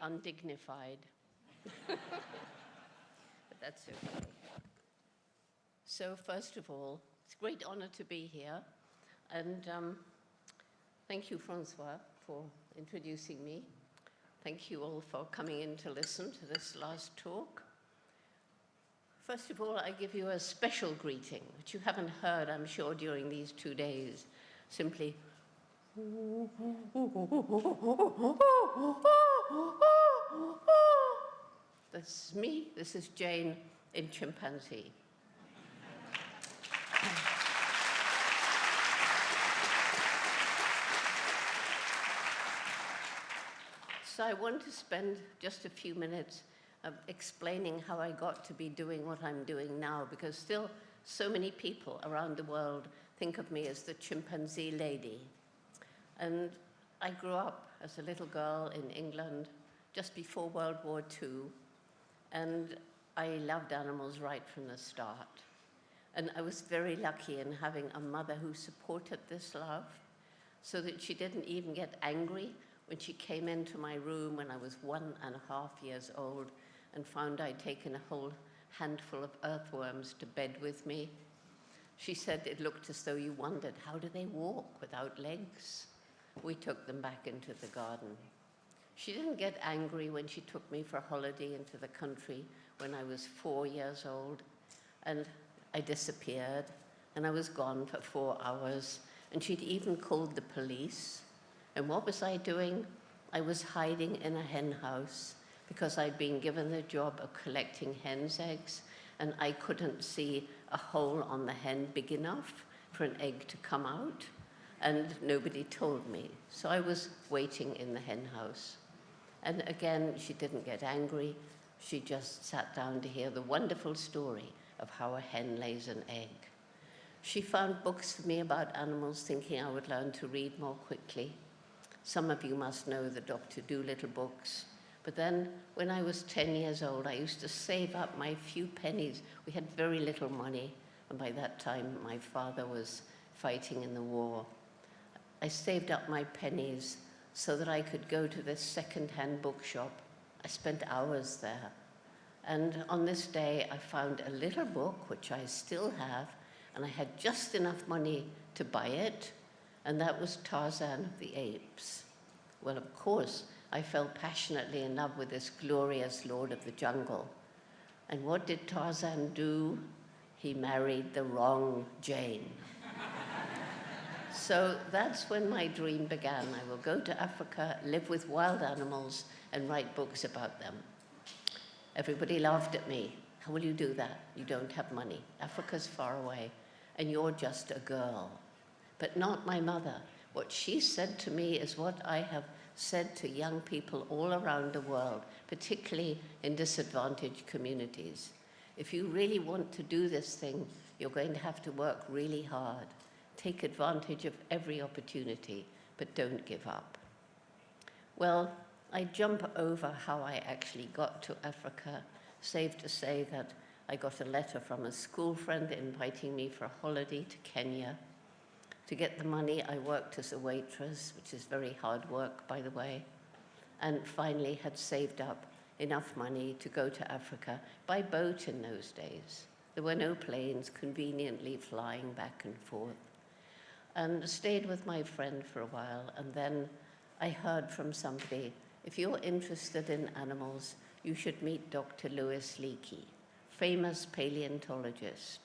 undignified. But that's okay. So first of all, it's a great honor to be here. And thank you, Francois, for introducing me. Thank you all for coming in to listen to this last talk. First of all, I give you a special greeting, which you haven't heard, I'm sure, during these 2 days. Simply, this is me, this is Jane in chimpanzee. So I want to spend just a few minutes explaining how I got to be doing what I'm doing now, because still so many people around the world think of me as the chimpanzee lady. And I grew up as a little girl in England just before World War II, and I loved animals right from the start. And I was very lucky in having a mother who supported this love, so that she didn't even get angry when she came into my room when I was 1.5 years old and found I'd taken a whole handful of earthworms to bed with me. She said it looked as though you wondered, how do they walk without legs? We took them back into the garden. She didn't get angry when she took me for a holiday into the country when I was 4 years old, and I disappeared, and I was gone for 4 hours, and she'd even called the police. And what was I doing? I was hiding in a hen house because I'd been given the job of collecting hen's eggs, and I couldn't see a hole on the hen big enough for an egg to come out, and nobody told me. So I was waiting in the hen house. And again, she didn't get angry. She just sat down to hear the wonderful story of how a hen lays an egg. She found books for me about animals, thinking I would learn to read more quickly. Some of you must know the Dr. Dolittle books. But then, when I was 10 years old, I used to save up my few pennies. We had very little money, and by that time, my father was fighting in the war. I saved up my pennies so that I could go to this second-hand bookshop. I spent hours there. And on this day, I found a little book, which I still have, and I had just enough money to buy it, and that was Tarzan of the Apes. Well, of course, I fell passionately in love with this glorious lord of the jungle. And what did Tarzan do? He married the wrong Jane. So that's when my dream began. I will go to Africa, live with wild animals, and write books about them. Everybody laughed at me. How will you do that? You don't have money. Africa's far away, and you're just a girl. But not my mother. What she said to me is what I have said to young people all around the world, particularly in disadvantaged communities. If you really want to do this thing, you're going to have to work really hard. Take advantage of every opportunity, but don't give up. Well, I jump over how I actually got to Africa. Safe to say that I got a letter from a school friend inviting me for a holiday to Kenya. To get the money, I worked as a waitress, which is very hard work, by the way, and finally had saved up enough money to go to Africa by boat in those days. There were no planes conveniently flying back and forth. And stayed with my friend for a while, and then I heard from somebody, if you're interested in animals, you should meet Dr. Leakey, famous paleontologist.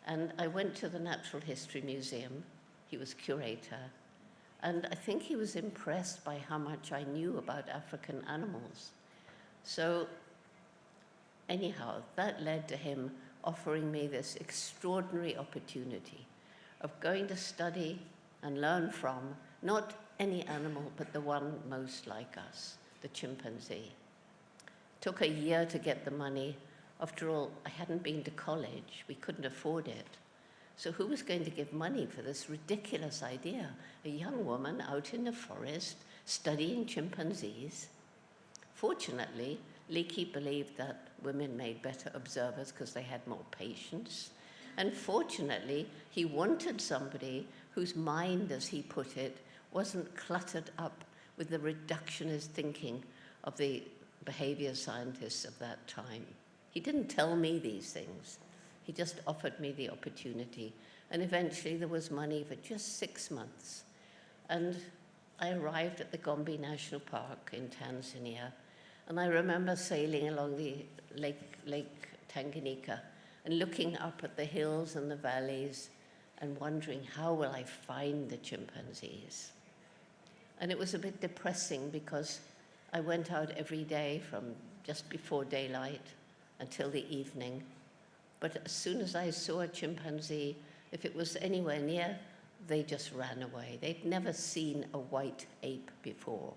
And I went to the Natural History Museum. He was curator. And I think he was impressed by how much I knew about African animals. So anyhow, that led to him offering me this extraordinary opportunity of going to study and learn from not any animal, but the one most like us, the chimpanzee. Took a year to get the money. After all, I hadn't been to college. We couldn't afford it. So who was going to give money for this ridiculous idea? A young woman out in the forest studying chimpanzees. Fortunately, Leakey believed that women made better observers because they had more patience. And fortunately, he wanted somebody whose mind, as he put it, wasn't cluttered up with the reductionist thinking of the behavior scientists of that time. He didn't tell me these things. He just offered me the opportunity. And eventually there was money for just 6 months. And I arrived at the Gombe National Park in Tanzania. And I remember sailing along the Lake Tanganyika and looking up at the hills and the valleys and wondering, how will I find the chimpanzees? And it was a bit depressing because I went out every day from just before daylight until the evening. But as soon as I saw a chimpanzee, if it was anywhere near, they just ran away. They'd never seen a white ape before.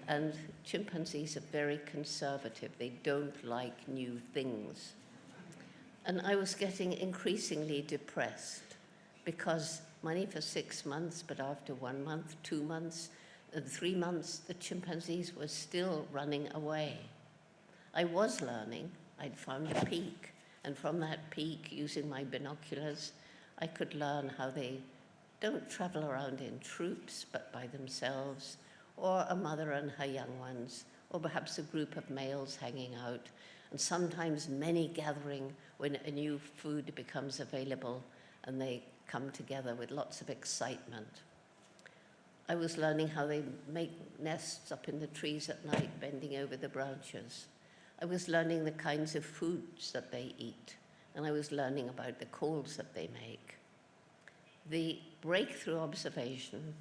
And chimpanzees are very conservative. They don't like new things. And I was getting increasingly depressed because money for 6 months, but after 1 month, 2 months, and 3 months, the chimpanzees were still running away. I was learning. I'd found a peak. And from that peak, using my binoculars, I could learn how they don't travel around in troops, but by themselves, or a mother and her young ones, or perhaps a group of males hanging out, and sometimes many gathering when a new food becomes available, and they come together with lots of excitement. I was learning how they make nests up in the trees at night, bending over the branches. I was learning the kinds of foods that they eat, and I was learning about the calls that they make. The breakthrough observation,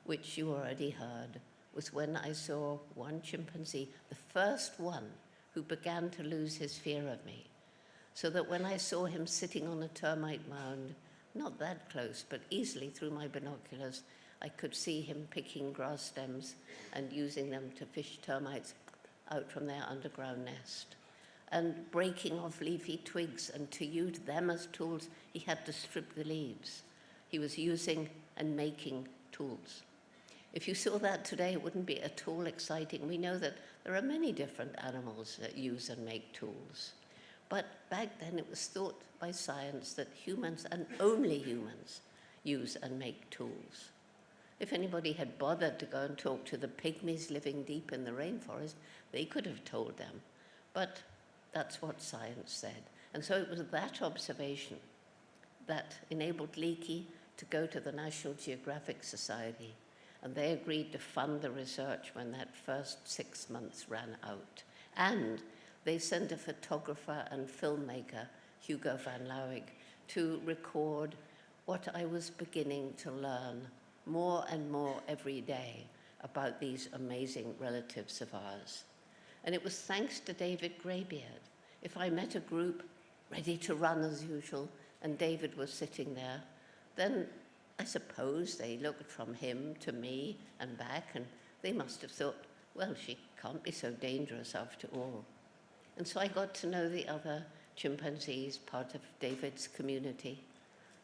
which you already heard, was when I saw one chimpanzee, the first one who began to lose his fear of me, so that when I saw him sitting on a termite mound, not that close, but easily through my binoculars, I could see him picking grass stems and using them to fish termites out from their underground nest, and breaking off leafy twigs, and to use them as tools, he had to strip the leaves. He was using and making tools. If you saw that today, it wouldn't be at all exciting. We know that there are many different animals that use and make tools. But back then it was thought by science that humans, and only humans, use and make tools. If anybody had bothered to go and talk to the pygmies living deep in the rainforest, they could have told them. But that's what science said. And so it was that observation that enabled Leakey to go to the National Geographic Society, and they agreed to fund the research when that first 6 months ran out. And they sent a photographer and filmmaker, Hugo van Lauwig, to record what I was beginning to learn more and more every day about these amazing relatives of ours. And it was thanks to David Greybeard. If I met a group ready to run as usual, and David was sitting there, then I suppose they looked from him to me and back, and they must have thought, well, she can't be so dangerous after all. And so I got to know the other chimpanzees, part of David's community.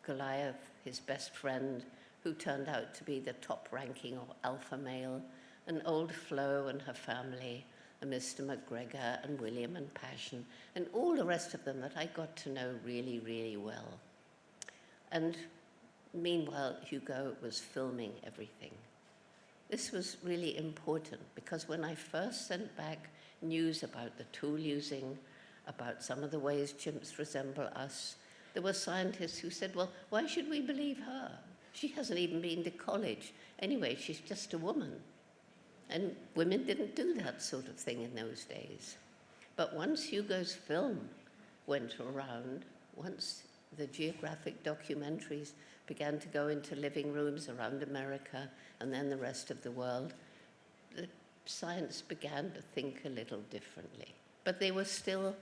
Goliath, his best friend, who turned out to be the top-ranking or alpha male, and old Flo and her family, and Mr. McGregor and William and Passion, and all the rest of them that I got to know really, really well. And meanwhile, Hugo was filming everything. This was really important because when I first sent back news about the tool using, about some of the ways chimps resemble us, there were scientists who said, well, why should we believe her? She hasn't even been to college. Anyway, she's just a woman. And women didn't do that sort of thing in those days. But once Hugo's film went around, once the geographic documentaries began to go into living rooms around America and then the rest of the world, the science began to think a little differently. But they were still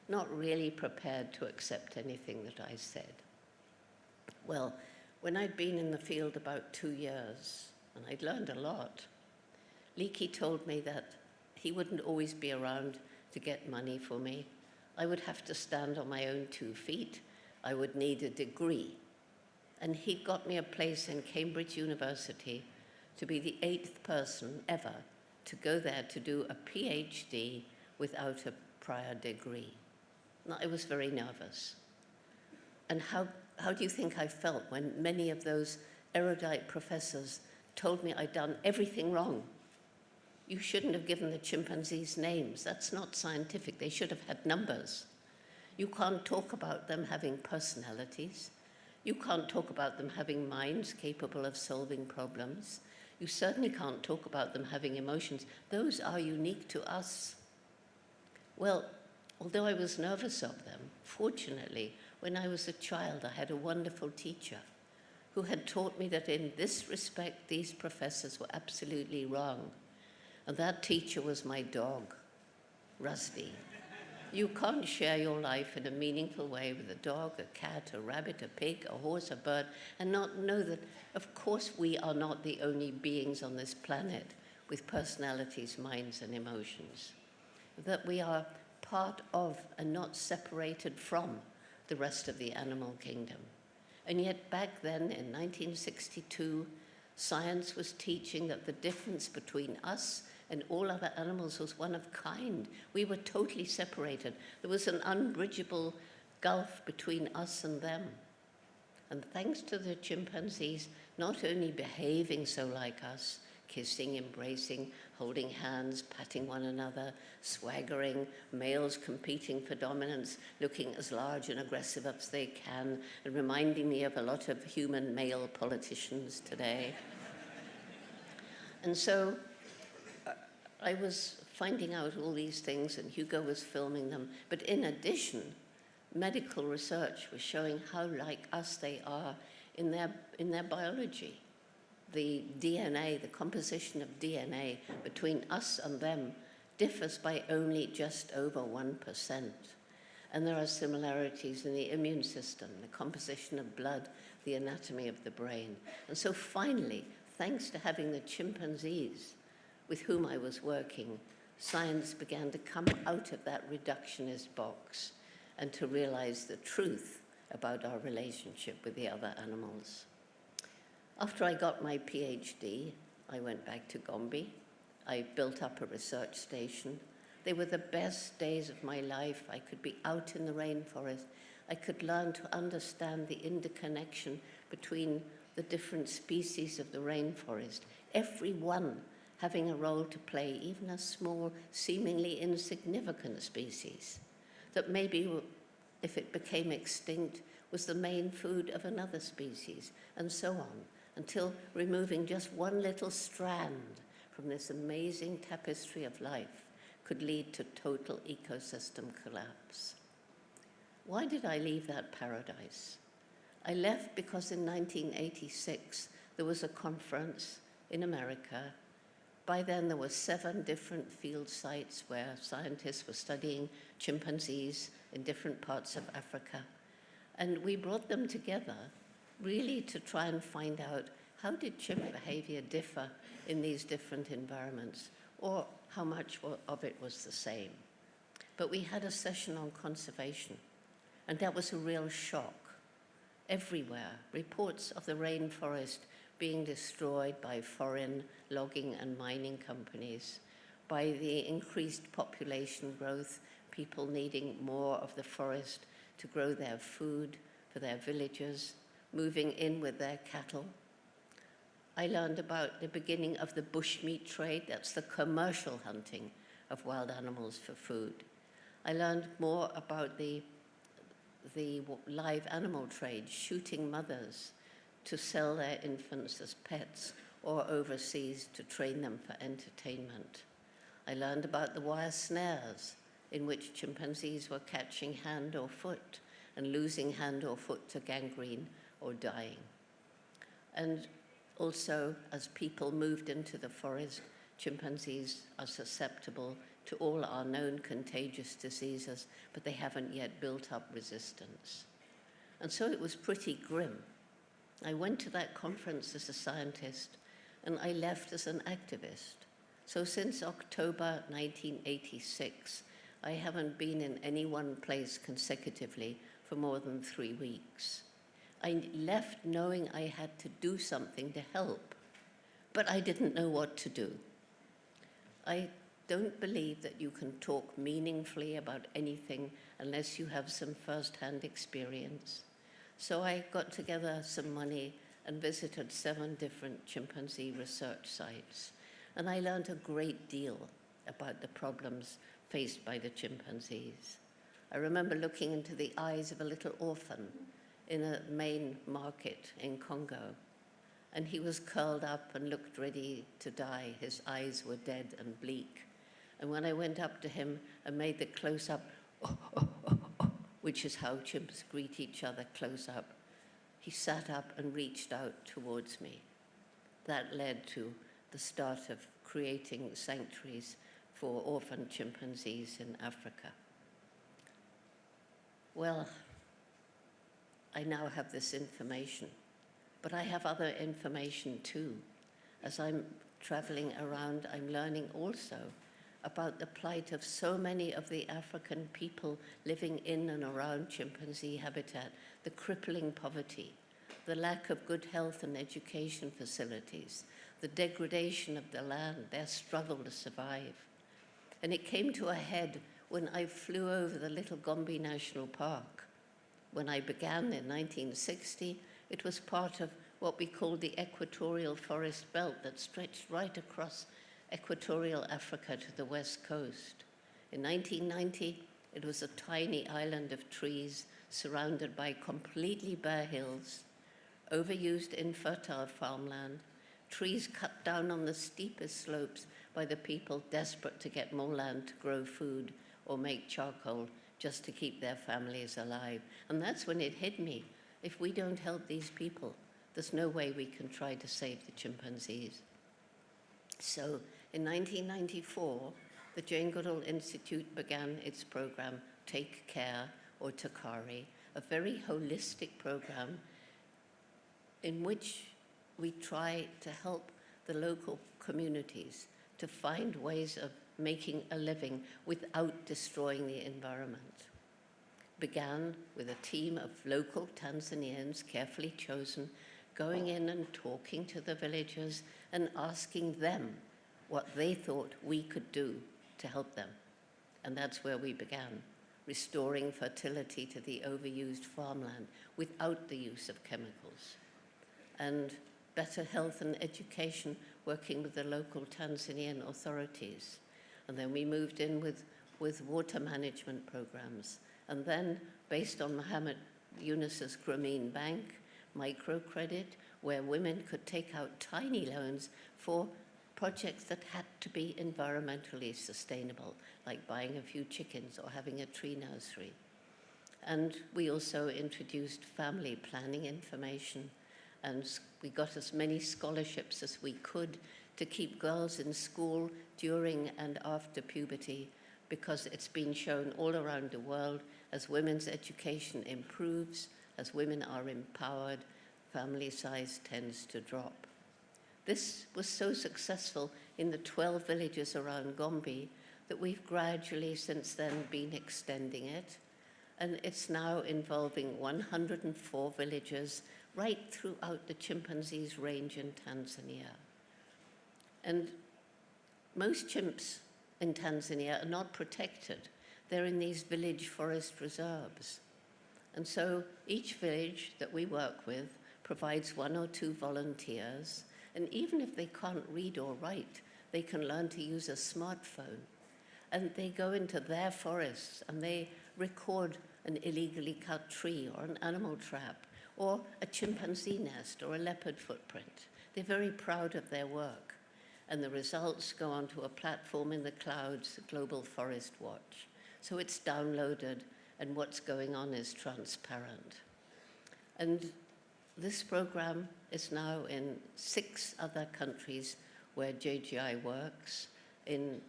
not really prepared to accept anything that I said. Well, when I'd been in the field about 2 years, and I'd learned a lot, Leakey told me that he wouldn't always be around to get money for me. I would have to stand on my own 2 feet. I would need a degree. And he got me a place in Cambridge University to be the 8th person ever to go there to do a PhD without a prior degree. And I was very nervous. And how do you think I felt when many of those erudite professors told me I'd done everything wrong? You shouldn't have given the chimpanzees names. That's not scientific. They should have had numbers. You can't talk about them having personalities. You can't talk about them having minds capable of solving problems. You certainly can't talk about them having emotions. Those are unique to us. Well, although I was nervous of them, fortunately, when I was a child, I had a wonderful teacher who had taught me that in this respect, these professors were absolutely wrong. And that teacher was my dog, Rusty. You can't share your life in a meaningful way with a dog, a cat, a rabbit, a pig, a horse, a bird, and not know that, of course, we are not the only beings on this planet with personalities, minds, and emotions. That we are part of and not separated from the rest of the animal kingdom. And yet back then, in 1962, science was teaching that the difference between us and all other animals was one of kind. We were totally separated. There was an unbridgeable gulf between us and them. And thanks to the chimpanzees not only behaving so like us, kissing, embracing, holding hands, patting one another, swaggering, males competing for dominance, looking as large and aggressive as they can, and reminding me of a lot of human male politicians today. And so I was finding out all these things, and Hugo was filming them. But in addition, medical research was showing how like us they are in their biology. The DNA, the composition of DNA between us and them differs by only just over 1%. And there are similarities in the immune system, the composition of blood, the anatomy of the brain. And so finally, thanks to having the chimpanzees with whom I was working, science began to come out of that reductionist box and to realize the truth about our relationship with the other animals. After I got my PhD, I went back to Gombe. I built up a research station. They were the best days of my life. I could be out in the rainforest. I could learn to understand the interconnection between the different species of the rainforest, every one having a role to play, even a small, seemingly insignificant species, that maybe if it became extinct was the main food of another species, and so on, until removing just one little strand from this amazing tapestry of life could lead to total ecosystem collapse. Why did I leave that paradise? I left because in 1986 there was a conference in America. By then there were 7 different field sites where scientists were studying chimpanzees in different parts of Africa. And we brought them together really to try and find out how did chimp behavior differ in these different environments, or how much of it was the same. But we had a session on conservation, and that was a real shock. Everywhere, reports of the rainforest being destroyed by foreign logging and mining companies, by the increased population growth, people needing more of the forest to grow their food for their villages, moving in with their cattle. I learned about the beginning of the Bushmeat Trade, that's the commercial hunting of wild animals for food. I learned more about the live animal trade, shooting mothers to sell their infants as pets or overseas to train them for entertainment. I learned about the wire snares in which chimpanzees were catching hand or foot and losing hand or foot to gangrene or dying. And also, as people moved into the forest, chimpanzees are susceptible to all our known contagious diseases, but they haven't yet built up resistance. And so it was pretty grim. I went to that conference as a scientist, and I left as an activist. So since October 1986, I haven't been in any one place consecutively for more than 3 weeks. I left knowing I had to do something to help, but I didn't know what to do. I don't believe that you can talk meaningfully about anything unless you have some first-hand experience. So I got together some money and visited 7 different chimpanzee research sites. And I learned a great deal about the problems faced by the chimpanzees. I remember looking into the eyes of a little orphan in a main market in Congo, and he was curled up and looked ready to die. His eyes were dead and bleak. And when I went up to him and made the close-up, which is how chimps greet each other close up, he sat up and reached out towards me. That led to the start of creating sanctuaries for orphan chimpanzees in Africa. Well, I now have this information, but I have other information too. As I'm traveling around, I'm learning also about the plight of so many of the African people living in and around chimpanzee habitat, the crippling poverty, the lack of good health and education facilities, the degradation of the land, their struggle to survive. And it came to a head when I flew over the little Gombe National Park. When I began in 1960, it was part of what we called the equatorial forest belt that stretched right across equatorial Africa to the west coast. In 1990, it was a tiny island of trees surrounded by completely bare hills, overused infertile farmland, trees cut down on the steepest slopes by the people desperate to get more land to grow food or make charcoal just to keep their families alive. And that's when it hit me. If we don't help these people, there's no way we can try to save the chimpanzees. So in 1994, the Jane Goodall Institute began its program, Take Care, or Takari, a very holistic program in which we try to help the local communities to find ways of making a living without destroying the environment. Began with a team of local Tanzanians, carefully chosen, going in and talking to the villagers and asking them what they thought we could do to help them. And that's where we began, restoring fertility to the overused farmland without the use of chemicals, and better health and education, working with the local Tanzanian authorities. And then we moved in with water management programs. And then, based on Mohammed Yunus's Grameen Bank, microcredit, where women could take out tiny loans for projects that had to be environmentally sustainable, like buying a few chickens or having a tree nursery. And we also introduced family planning information, and we got as many scholarships as we could to keep girls in school during and after puberty, because it's been shown all around the world, as women's education improves, as women are empowered, family size tends to drop. This was so successful in the 12 villages around Gombe that we've gradually since then been extending it, and it's now involving 104 villages right throughout the chimpanzees range in Tanzania. And most chimps in Tanzania are not protected. They're in these village forest reserves. And so each village that we work with provides 1 or 2 volunteers, and even if they can't read or write, they can learn to use a smartphone. And they go into their forests and they record an illegally cut tree or an animal trap or a chimpanzee nest or a leopard footprint. They're very proud of their work. And the results go onto a platform in the clouds, Global Forest Watch. So it's downloaded, and what's going on is transparent. And this program is now in 6 other countries where JGI works, in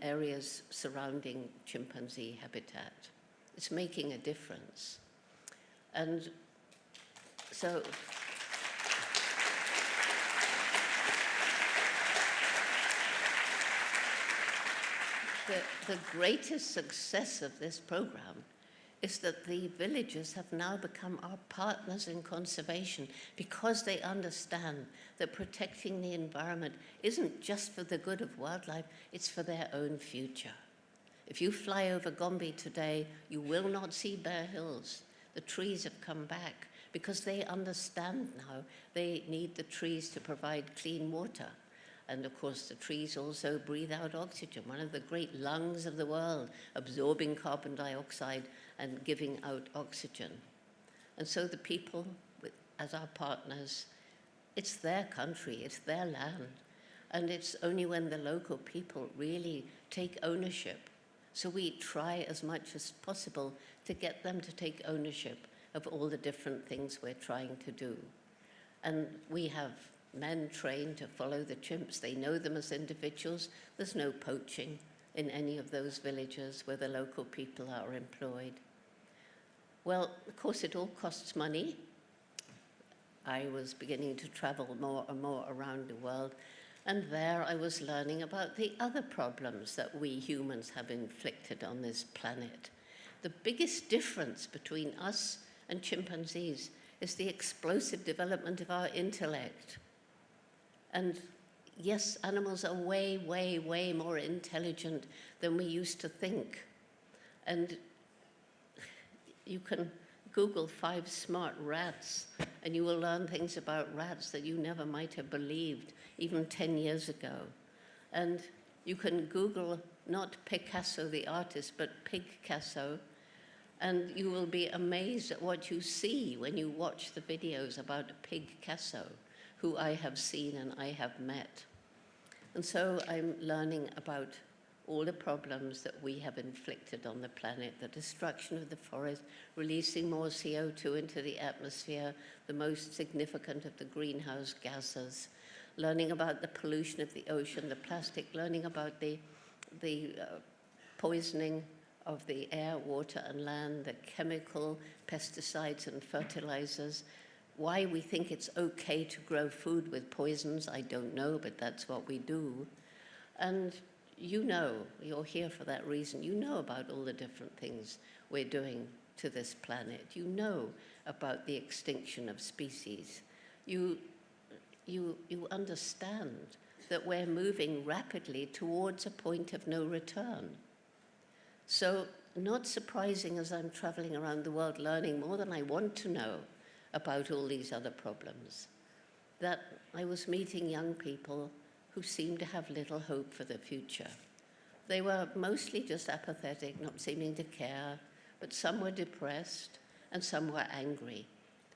areas surrounding chimpanzee habitat. It's making a difference. And so the greatest success of this program is that the villagers have now become our partners in conservation, because they understand that protecting the environment isn't just for the good of wildlife, it's for their own future. If you fly over Gombe today, you will not see bare hills. The trees have come back because they understand now they need the trees to provide clean water. And of course, the trees also breathe out oxygen, one of the great lungs of the world, absorbing carbon dioxide and giving out oxygen. And so the people, as our partners, it's their country, it's their land. And it's only when the local people really take ownership. So we try as much as possible to get them to take ownership of all the different things we're trying to do. And we have men trained to follow the chimps. They know them as individuals. There's no poaching in any of those villages where the local people are employed. Well, of course, it all costs money. I was beginning to travel more and more around the world, and there I was learning about the other problems that we humans have inflicted on this planet. The biggest difference between us and chimpanzees is the explosive development of our intellect. And yes, animals are way, way, way more intelligent than we used to think. And you can Google 5 smart rats, and you will learn things about rats that you never might have believed, even 10 years ago. And you can Google not Picasso the artist, but Pigcasso, and you will be amazed at what you see when you watch the videos about Pigcasso, who I have seen and I have met. And so I'm learning about all the problems that we have inflicted on the planet, the destruction of the forest, releasing more CO2 into the atmosphere, the most significant of the greenhouse gases, learning about the pollution of the ocean, the plastic, learning about the poisoning of the air, water, and land, the chemical pesticides and fertilizers, why we think it's okay to grow food with poisons, I don't know, but that's what we do. And you know, you're here for that reason, you know about all the different things we're doing to this planet. You know about the extinction of species. You understand that we're moving rapidly towards a point of no return. So, not surprising as I'm traveling around the world learning more than I want to know about all these other problems, that I was meeting young people who seemed to have little hope for the future. They were mostly just apathetic, not seeming to care, but some were depressed and some were angry.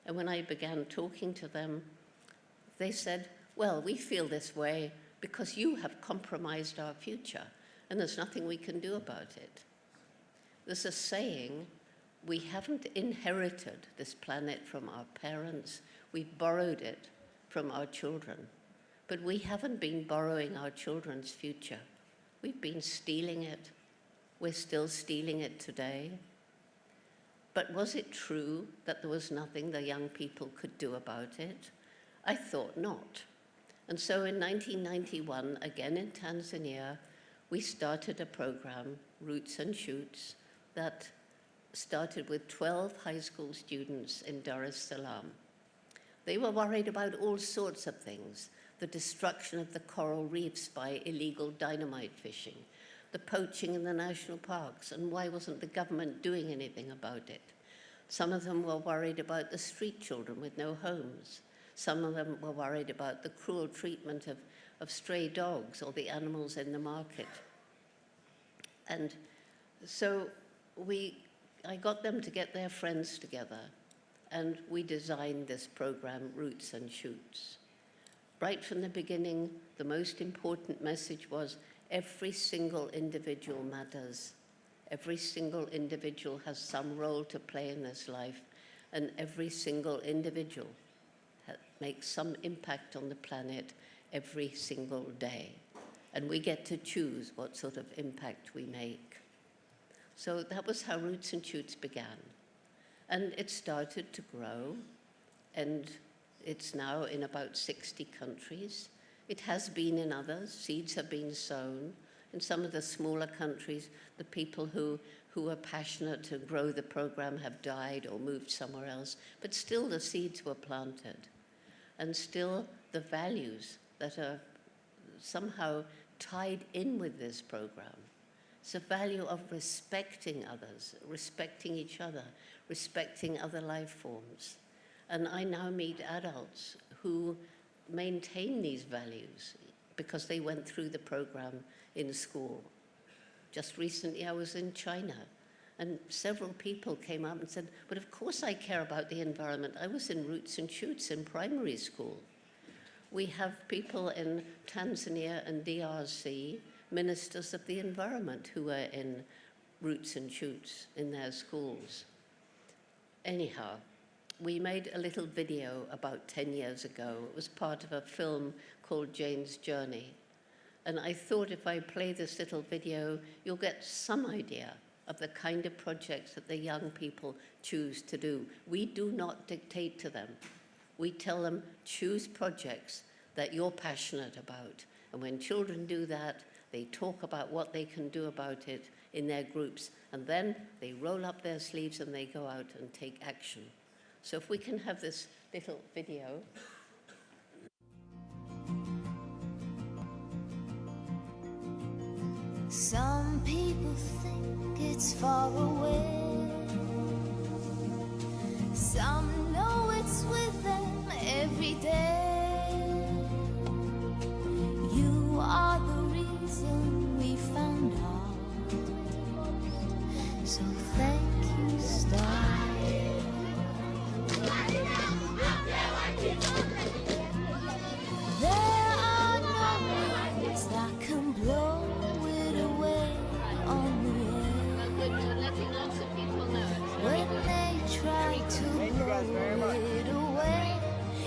And when I began talking to them, they said, well, we feel this way because you have compromised our future, and there's nothing we can do about it. There's a saying, we haven't inherited this planet from our parents, we borrowed it from our children. But we haven't been borrowing our children's future. We've been stealing it. We're still stealing it today. But was it true that there was nothing the young people could do about it? I thought not. And so in 1991, again in Tanzania, we started a program, Roots and Shoots, that started with 12 high school students in Dar es Salaam. They were worried about all sorts of things: the destruction of the coral reefs by illegal dynamite fishing, the poaching in the national parks, and why wasn't the government doing anything about it? Some of them were worried about the street children with no homes. Some of them were worried about the cruel treatment of stray dogs or the animals in the market. And so I got them to get their friends together, and we designed this program, Roots and Shoots. Right from the beginning, the most important message was every single individual matters. Every single individual has some role to play in this life, and every single individual makes some impact on the planet every single day. And we get to choose what sort of impact we make. So that was how Roots and Shoots began. And it started to grow, and it's now in about 60 countries. It has been in others. Seeds have been sown. In some of the smaller countries, the people who are passionate to grow the program have died or moved somewhere else, but still the seeds were planted. And still the values that are somehow tied in with this program. It's a value of respecting others, respecting each other, respecting other life forms. And I now meet adults who maintain these values, because they went through the program in school. Just recently I was in China, and several people came up and said, but of course I care about the environment. I was in Roots and Shoots in primary school. We have people in Tanzania and DRC, ministers of the environment, who are in Roots and Shoots in their schools. Anyhow, we made a little video about 10 years ago. It was part of a film called Jane's Journey. And I thought if I play this little video, you'll get some idea of the kind of projects that the young people choose to do. We do not dictate to them. We tell them, choose projects that you're passionate about. And when children do that, they talk about what they can do about it in their groups. And then they roll up their sleeves and they go out and take action. So if we can have this little video. Some people think it's far away. Some know it's with them every day. You are the reason we found out. So thank you, Star. There are no words that can blow it away on the air. When they try to blow it away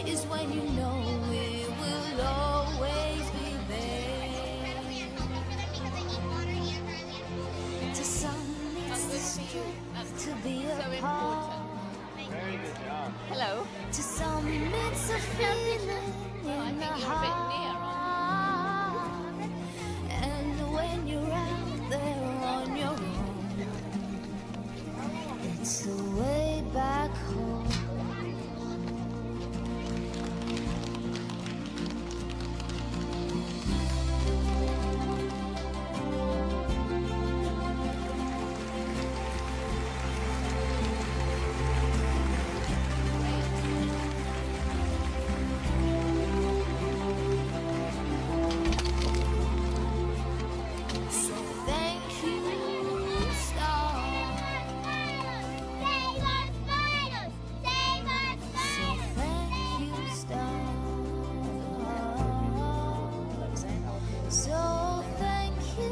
is when you know it will always be there. To some it's the strength to be apart. Very good job. Hello. To some it's a feeling in the heart. And when you're out there on your own, it's the way back home. So thank you, Star. So thank you, Star. So thank you,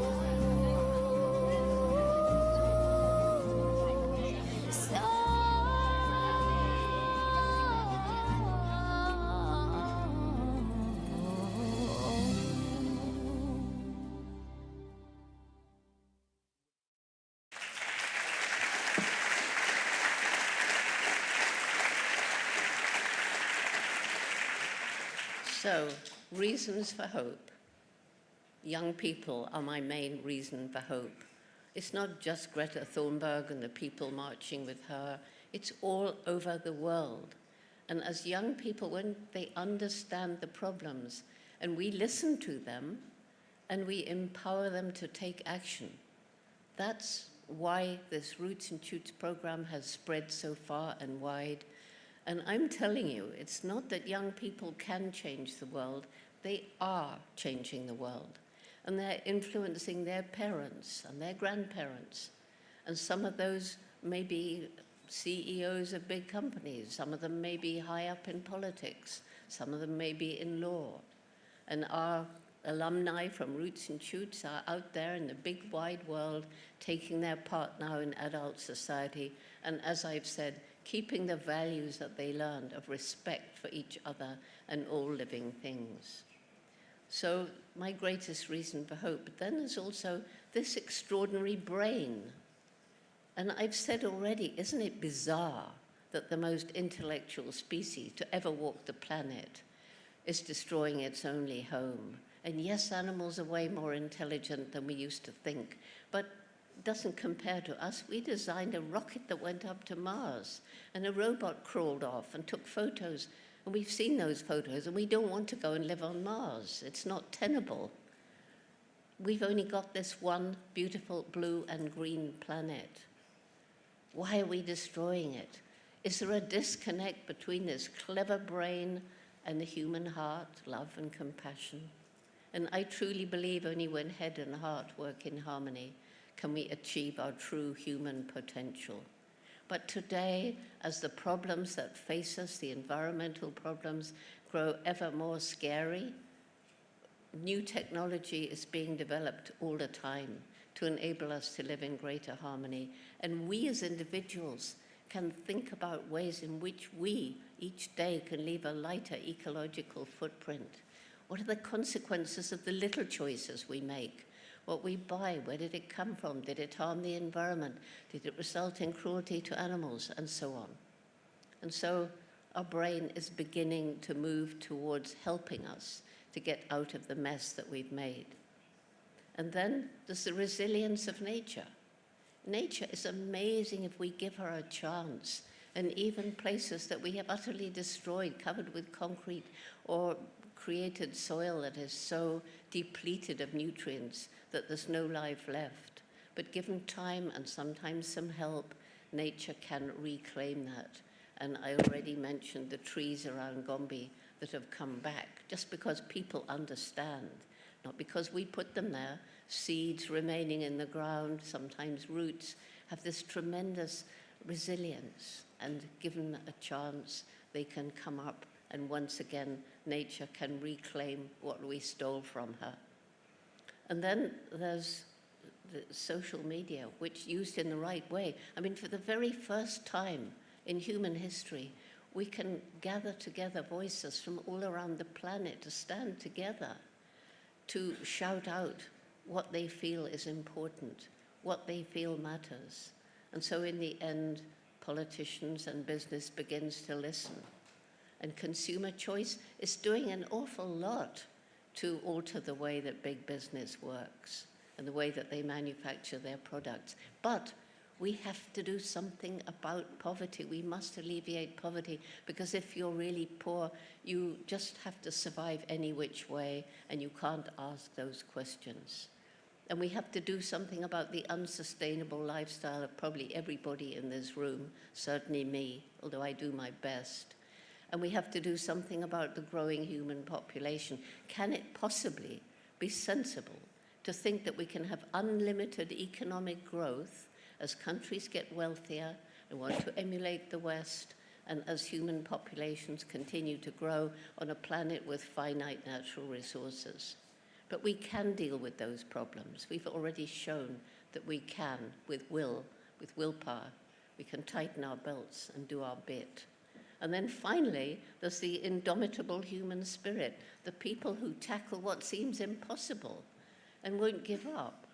So, reasons for hope. Young people are my main reason for hope. It's not just Greta Thunberg and the people marching with her. It's all over the world. And as young people, when they understand the problems and we listen to them and we empower them to take action, that's why this Roots and Shoots program has spread so far and wide. And I'm telling you, it's not that young people can change the world, they are changing the world. And they're influencing their parents and their grandparents. And some of those may be CEOs of big companies, some of them may be high up in politics, some of them may be in law. And our alumni from Roots and Shoots are out there in the big wide world, taking their part now in adult society. And as I've said, keeping the values that they learned of respect for each other and all living things. So my greatest reason for hope. But then there's also this extraordinary brain. And I've said already, isn't it bizarre that the most intellectual species to ever walk the planet is destroying its only home? And yes, animals are way more intelligent than we used to think, but it doesn't compare to us. We designed a rocket that went up to Mars, and a robot crawled off and took photos. And we've seen those photos, and we don't want to go and live on Mars. It's not tenable. We've only got this one beautiful blue and green planet. Why are we destroying it? Is there a disconnect between this clever brain and the human heart, love and compassion? And I truly believe only when head and heart work in harmony can we achieve our true human potential. But today, as the problems that face us, the environmental problems, grow ever more scary, new technology is being developed all the time to enable us to live in greater harmony. And we as individuals can think about ways in which we, each day, can leave a lighter ecological footprint. What are the consequences of the little choices we make? What we buy, where did it come from? Did it harm the environment? Did it result in cruelty to animals? And so on. And so our brain is beginning to move towards helping us to get out of the mess that we've made. And then there's the resilience of nature. Nature is amazing if we give her a chance. And even places that we have utterly destroyed, covered with concrete, or created soil that is so depleted of nutrients that there's no life left. But given time and sometimes some help, nature can reclaim that. And I already mentioned the trees around Gombe that have come back, just because people understand, not because we put them there. Seeds remaining in the ground, sometimes roots, have this tremendous resilience, and given a chance, they can come up, and once again, nature can reclaim what we stole from her. And then there's the social media, which used in the right way. I mean, for the very first time in human history, we can gather together voices from all around the planet to stand together, to shout out what they feel is important, what they feel matters. And so in the end, politicians and business begins to listen. And consumer choice is doing an awful lot to alter the way that big business works and the way that they manufacture their products. But we have to do something about poverty. We must alleviate poverty, because if you're really poor, you just have to survive any which way, and you can't ask those questions. And we have to do something about the unsustainable lifestyle of probably everybody in this room, certainly me, although I do my best. And we have to do something about the growing human population. Can it possibly be sensible to think that we can have unlimited economic growth as countries get wealthier and want to emulate the West, and as human populations continue to grow on a planet with finite natural resources? But we can deal with those problems. We've already shown that we can, with willpower. We can tighten our belts and do our bit. And then finally, there's the indomitable human spirit, the people who tackle what seems impossible and won't give up.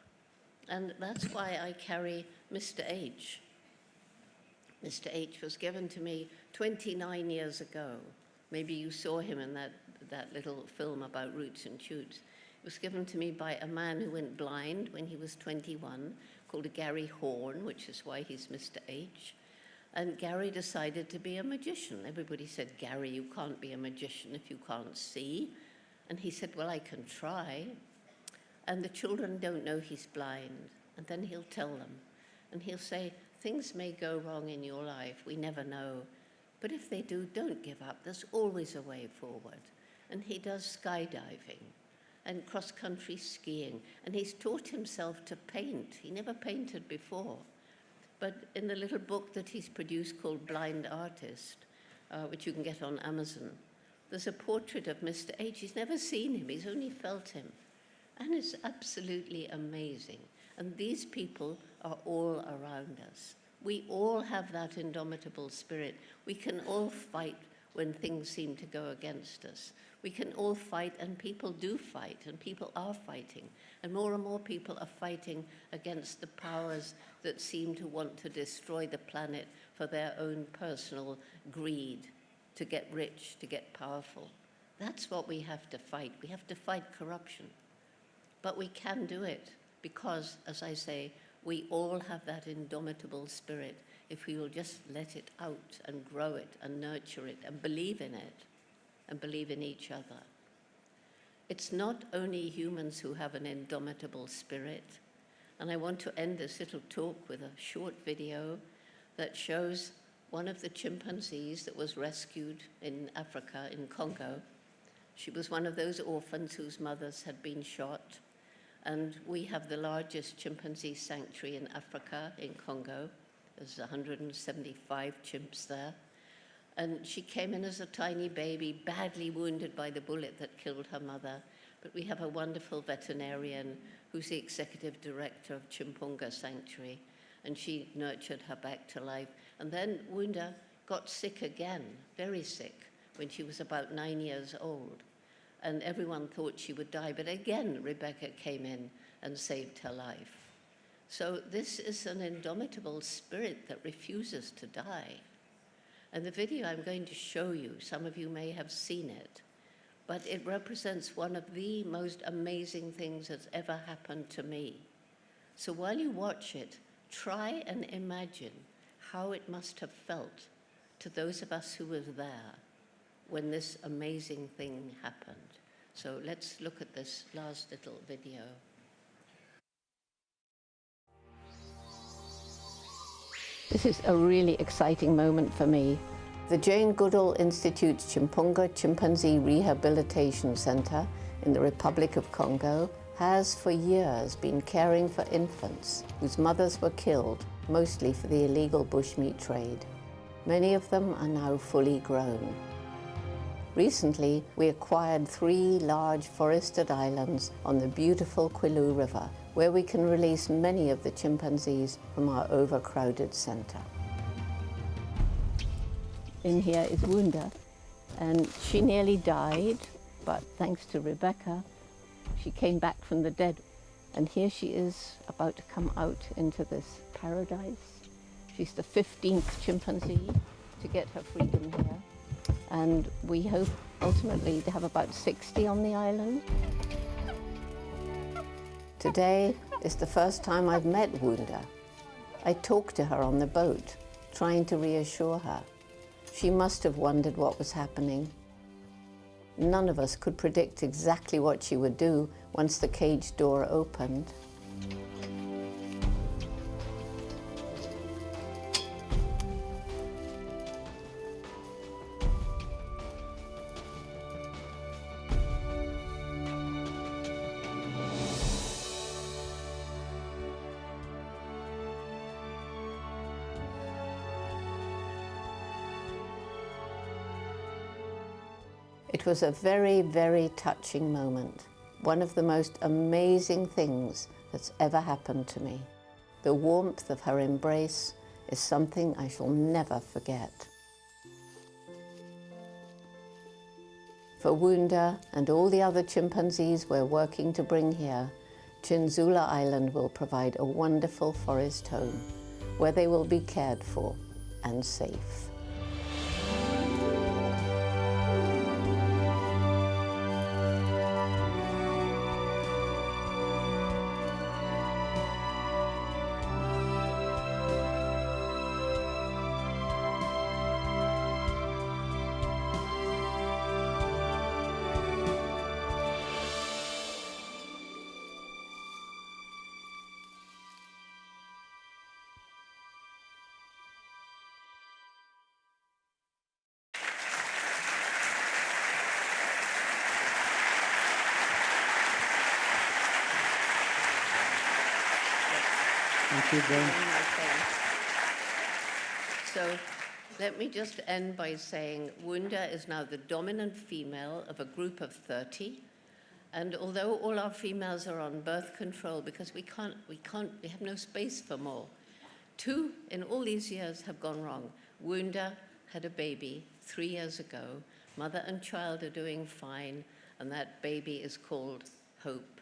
And that's why I carry Mr. H. Mr. H was given to me 29 years ago. Maybe you saw him in that little film about Roots and Shoots. It was given to me by a man who went blind when he was 21, called Gary Horn, which is why he's Mr. H. And Gary decided to be a magician. Everybody said, Gary, you can't be a magician if you can't see. And he said, well, I can try. And the children don't know he's blind. And then he'll tell them. And he'll say, things may go wrong in your life, we never know. But if they do, don't give up. There's always a way forward. And he does skydiving and cross-country skiing. And he's taught himself to paint. He never painted before. But in the little book that he's produced called Blind Artist, which you can get on Amazon, there's a portrait of Mr. H. He's never seen him, he's only felt him. And it's absolutely amazing. And these people are all around us. We all have that indomitable spirit. We can all fight when things seem to go against us. We can all fight, and people do fight, and people are fighting. And more people are fighting against the powers that seem to want to destroy the planet for their own personal greed, to get rich, to get powerful. That's what we have to fight. We have to fight corruption. But we can do it because, as I say, we all have that indomitable spirit if we will just let it out and grow it and nurture it and believe in it and believe in each other. It's not only humans who have an indomitable spirit. And I want to end this little talk with a short video that shows one of the chimpanzees that was rescued in Africa, in Congo, She was one of those orphans whose mothers had been shot. And we have the largest chimpanzee sanctuary in Africa, in Congo. There's 175 chimps there. And she came in as a tiny baby, badly wounded by the bullet that killed her mother. But we have a wonderful veterinarian who's the executive director of Chimpunga Sanctuary, and she nurtured her back to life. And then Wunda got sick again, very sick, when she was about 9 years old. And everyone thought she would die, but again, Rebecca came in and saved her life. So this is an indomitable spirit that refuses to die. And the video I'm going to show you, some of you may have seen it, but it represents one of the most amazing things that's ever happened to me. So while you watch it, try and imagine how it must have felt to those of us who were there when this amazing thing happened. So let's look at this last little video. This is a really exciting moment for me. The Jane Goodall Institute's Chimpunga Chimpanzee Rehabilitation Center in the Republic of Congo has for years been caring for infants whose mothers were killed, mostly for the illegal bushmeat trade. Many of them are now fully grown. Recently, we acquired 3 large forested islands on the beautiful Kwilu River, where we can release many of the chimpanzees from our overcrowded center. In here is Wunda, and she nearly died, but thanks to Rebecca, she came back from the dead. And here she is about to come out into this paradise. She's the 15th chimpanzee to get her freedom here. And we hope ultimately to have about 60 on the island. Today is the first time I've met Wunda. I talked to her on the boat, trying to reassure her. She must have wondered what was happening. None of us could predict exactly what she would do once the cage door opened. It was a very, very touching moment. One of the most amazing things that's ever happened to me. The warmth of her embrace is something I shall never forget. For Wunda and all the other chimpanzees we're working to bring here, Chinzula Island will provide a wonderful forest home where they will be cared for and safe. Thank you, Jane. So let me just end by saying Wunda is now the dominant female of a group of 30. And although all our females are on birth control because we have no space for more, 2 in all these years have gone wrong. Wunda had a baby 3 years ago. Mother and child are doing fine, and that baby is called Hope.